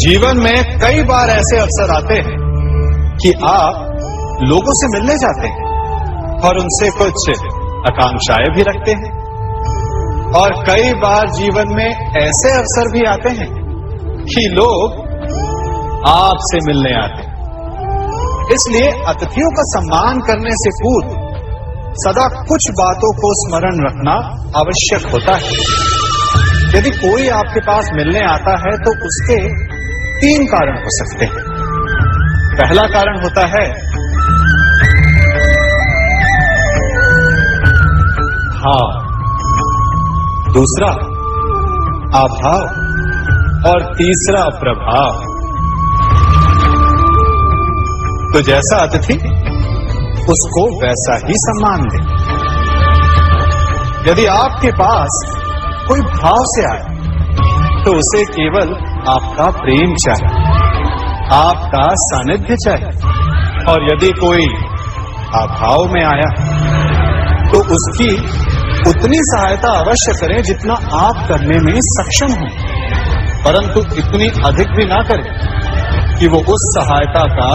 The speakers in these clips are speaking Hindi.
जीवन में कई बार ऐसे अवसर आते हैं कि आप लोगों से मिलने जाते हैं और उनसे कुछ आकांक्षाएं भी रखते हैं, और कई बार जीवन में ऐसे अवसर भी आते हैं कि लोग आपसे मिलने आते हैं। इसलिए अतिथियों का सम्मान करने से पूर्व सदा कुछ बातों को स्मरण रखना आवश्यक होता है। यदि कोई आपके पास मिलने आता है तो उसके 3 कारण हो सकते हैं। पहला कारण होता है भाव, दूसरा अभाव और तीसरा प्रभाव। तो जैसा अतिथि उसको वैसा ही सम्मान दें। यदि आपके पास कोई भाव से आए तो उसे केवल आपका प्रेम चाहिए, आपका सानिध्य चाहिए, और यदि कोई अभाव में आया तो उसकी उतनी सहायता अवश्य करें जितना आप करने में सक्षम हो, परंतु इतनी अधिक भी ना करें कि वो उस सहायता का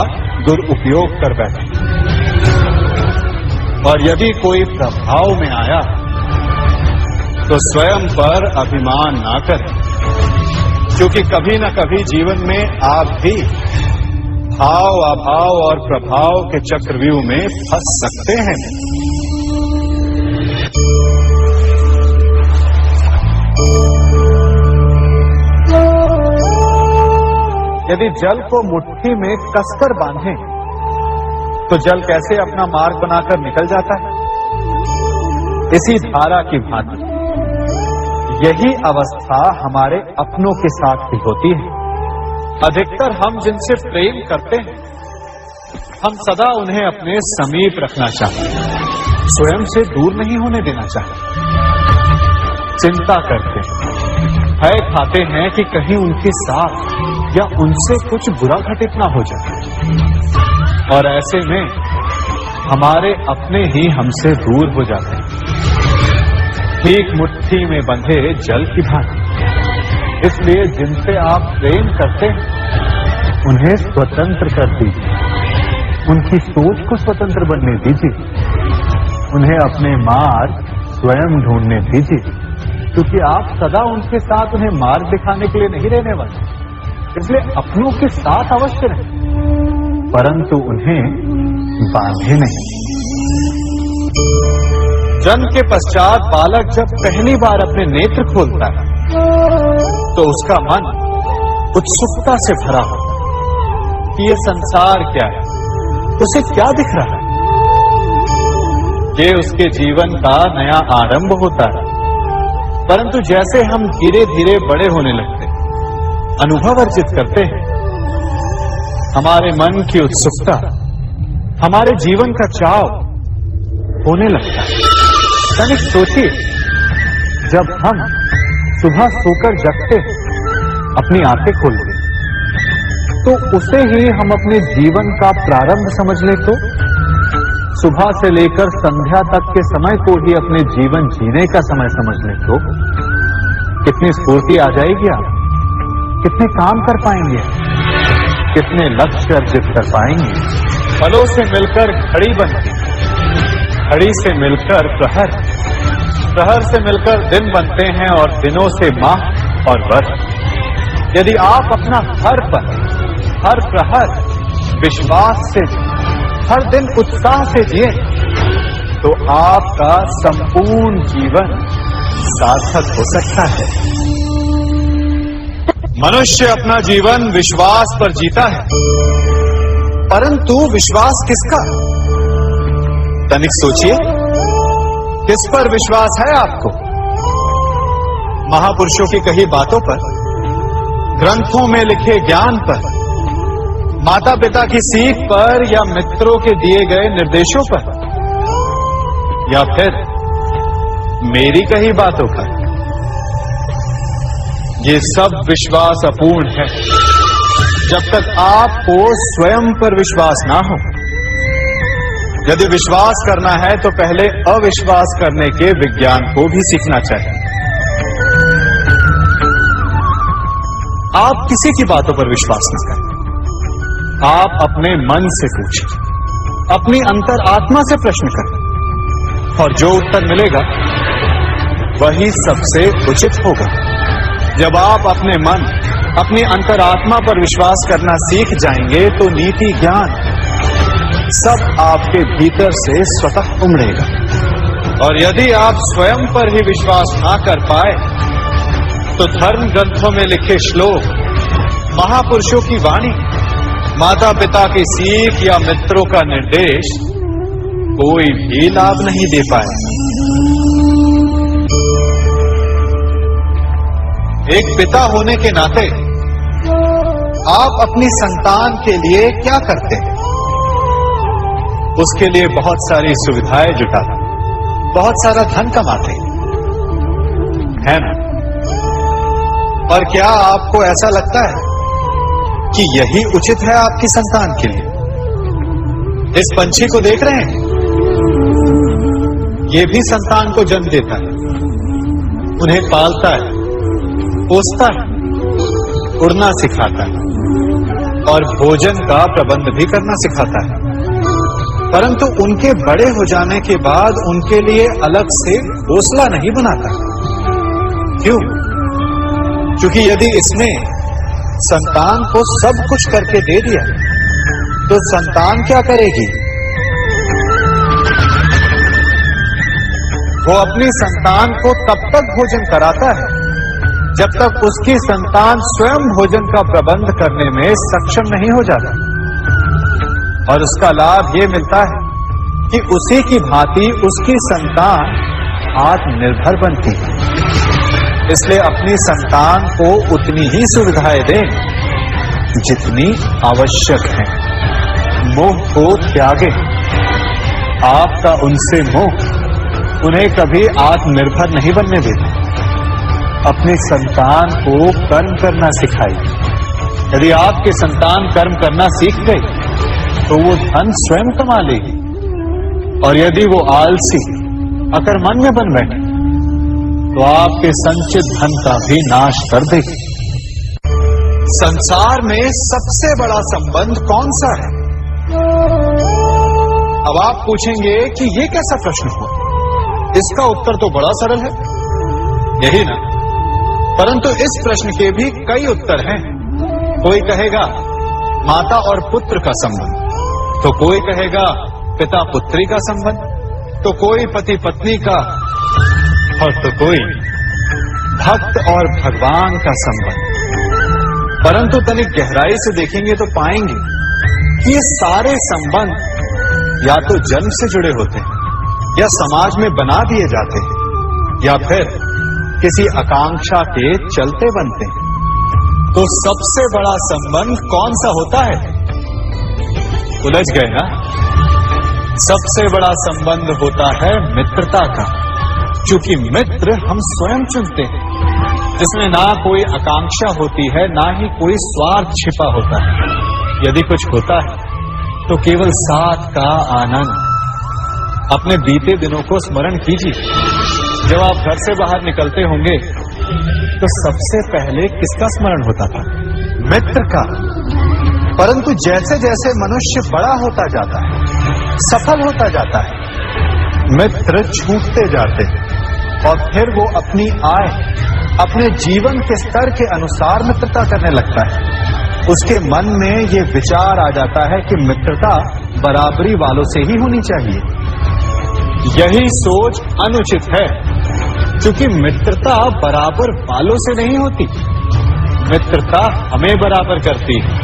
दुरुपयोग कर बैठे। और यदि कोई प्रभाव में आया तो स्वयं पर अभिमान ना करें, क्योंकि कभी न कभी जीवन में आप भी भाव, अभाव और प्रभाव के चक्रव्यूह में फंस सकते हैं। यदि जल को मुट्ठी में कसकर बांधें तो जल कैसे अपना मार्ग बनाकर निकल जाता है, इसी धारा की भांति यही अवस्था हमारे अपनों के साथ भी होती है। अधिकतर हम जिनसे प्रेम करते हैं, हम सदा उन्हें अपने समीप रखना चाहते हैं, स्वयं से दूर नहीं होने देना चाहते। चिंता करते हैं, भय खाते हैं कि कहीं उनके साथ या उनसे कुछ बुरा घटित ना हो जाए, और ऐसे में हमारे अपने ही हमसे दूर हो जाते हैं। ठीक मुट्ठी में बंधे जल की भांति। इसलिए जिनसे आप प्रेम करते हैं उन्हें स्वतंत्र कर दीजिए, उनकी सोच को स्वतंत्र बनने दीजिए, उन्हें अपने मार्ग स्वयं ढूंढने दीजिए, क्योंकि आप सदा उनके साथ उन्हें मार्ग दिखाने के लिए नहीं रहने वाले। इसलिए अपनों के साथ अवश्य रहें, परंतु उन्हें बांधे नहीं। जन्म के पश्चात बालक जब पहली बार अपने नेत्र खोलता है तो उसका मन उत्सुकता से भरा होता है कि यह संसार क्या है, उसे क्या दिख रहा है। ये उसके जीवन का नया आरंभ होता है। परंतु जैसे हम धीरे धीरे बड़े होने लगते, अनुभव अर्जित करते हैं, हमारे मन की उत्सुकता, हमारे जीवन का चाव होने लगता है। तनिक सोचिए, जब हम सुबह सोकर जगते अपनी आंखें खोलते तो उसे ही हम अपने जीवन का प्रारंभ समझ ले, तो सुबह से लेकर संध्या तक के समय को ही अपने जीवन जीने का समय समझ ले, तो कितनी स्फूर्ति आ जाएगी। आप कितने काम कर पाएंगे, कितने लक्ष्य अर्जित कर पाएंगे। फलों से मिलकर घड़ी बनती, घड़ी से मिलकर प्रहर, प्रहर से मिलकर दिन बनते हैं, और दिनों से माह और वर्ष। यदि आप अपना हर पल, हर प्रहर विश्वास से, हर दिन उत्साह से जिए तो आपका संपूर्ण जीवन सार्थक हो सकता है। मनुष्य अपना जीवन विश्वास पर जीता है, परंतु विश्वास किसका? तनिक सोचिए, किस पर विश्वास है आपको? महापुरुषों की कही बातों पर, ग्रंथों में लिखे ज्ञान पर, माता पिता की सीख पर, या मित्रों के दिए गए निर्देशों पर, या फिर मेरी कही बातों पर? ये सब विश्वास अपूर्ण है जब तक आपको स्वयं पर विश्वास ना हो। यदि विश्वास करना है तो पहले अविश्वास करने के विज्ञान को भी सीखना चाहिए। आप किसी की बातों पर विश्वास न करें। आप अपने मन से पूछें, अपनी अंतरात्मा से प्रश्न करें, और जो उत्तर मिलेगा वही सबसे उचित होगा। जब आप अपने मन, अपनी अंतरात्मा पर विश्वास करना सीख जाएंगे तो नीति, ज्ञान सब आपके भीतर से स्वतः उमड़ेगा। और यदि आप स्वयं पर ही विश्वास ना कर पाए तो धर्म ग्रंथों में लिखे श्लोक, महापुरुषों की वाणी, माता पिता की सीख या मित्रों का निर्देश कोई भी लाभ नहीं दे पाए। एक पिता होने के नाते आप अपनी संतान के लिए क्या करते हैं? उसके लिए बहुत सारी सुविधाएं जुटाते, बहुत सारा धन कमाते हैं ना? और क्या आपको ऐसा लगता है कि यही उचित है आपकी संतान के लिए? इस पंछी को देख रहे हैं, ये भी संतान को जन्म देता है, उन्हें पालता है, पोसता है, उड़ना सिखाता है और भोजन का प्रबंध भी करना सिखाता है। परंतु उनके बड़े हो जाने के बाद उनके लिए अलग से घोंसला नहीं बनाता। क्यों? क्योंकि यदि इसने संतान को सब कुछ करके दे दिया तो संतान क्या करेगी? वो अपनी संतान को तब तक भोजन कराता है जब तक उसकी संतान स्वयं भोजन का प्रबंध करने में सक्षम नहीं हो जाता। और उसका लाभ ये मिलता है कि उसी की भांति उसकी संतान आत्मनिर्भर बनती है। इसलिए अपनी संतान को उतनी ही सुविधाएं दें जितनी आवश्यक है। मोह को त्यागें। आपका उनसे मोह उन्हें कभी आत्मनिर्भर नहीं बनने देता। अपनी संतान को कर्म करना सिखाइए। यदि आपकी संतान कर्म करना सीख गई तो वो धन स्वयं कमा लेगी। और यदि वो आलसी, अकर्मण्य बन बैठे तो आपके संचित धन का भी नाश कर देगी। संसार में सबसे बड़ा संबंध कौन सा है? अब आप पूछेंगे कि ये कैसा प्रश्न हुआ? इसका उत्तर तो बड़ा सरल है, यही ना? परंतु इस प्रश्न के भी कई उत्तर हैं। कोई कहेगा माता और पुत्र का संबंध, तो कोई कहेगा पिता पुत्री का संबंध, तो कोई पति पत्नी का, और तो कोई भक्त और भगवान का संबंध। परंतु तनिक गहराई से देखेंगे तो पाएंगे कि ये सारे संबंध या तो जन्म से जुड़े होते हैं, या समाज में बना दिए जाते हैं, या फिर किसी आकांक्षा के चलते बनते हैं। तो सबसे बड़ा संबंध कौन सा होता है? उलझ गए ना? सबसे बड़ा संबंध होता है मित्रता का, क्योंकि मित्र हम स्वयं चुनते हैं, जिसमें ना कोई आकांक्षा होती है, ना ही कोई स्वार्थ छिपा होता है। यदि कुछ होता है तो केवल साथ का आनंद। अपने बीते दिनों को स्मरण कीजिए। जब आप घर से बाहर निकलते होंगे तो सबसे पहले किसका स्मरण होता था? मित्र का। परंतु जैसे जैसे मनुष्य बड़ा होता जाता है, सफल होता जाता है, मित्र छूटते जाते हैं और फिर वो अपनी आय, अपने जीवन के स्तर के अनुसार मित्रता करने लगता है। उसके मन में ये विचार आ जाता है कि मित्रता बराबरी वालों से ही होनी चाहिए। यही सोच अनुचित है, क्योंकि मित्रता बराबर वालों से नहीं होती, मित्रता हमें बराबर करती है।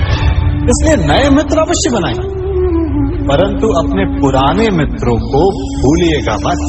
इसलिए नए मित्र अवश्य बनाएं, परंतु अपने पुराने मित्रों को भूलिएगा मत।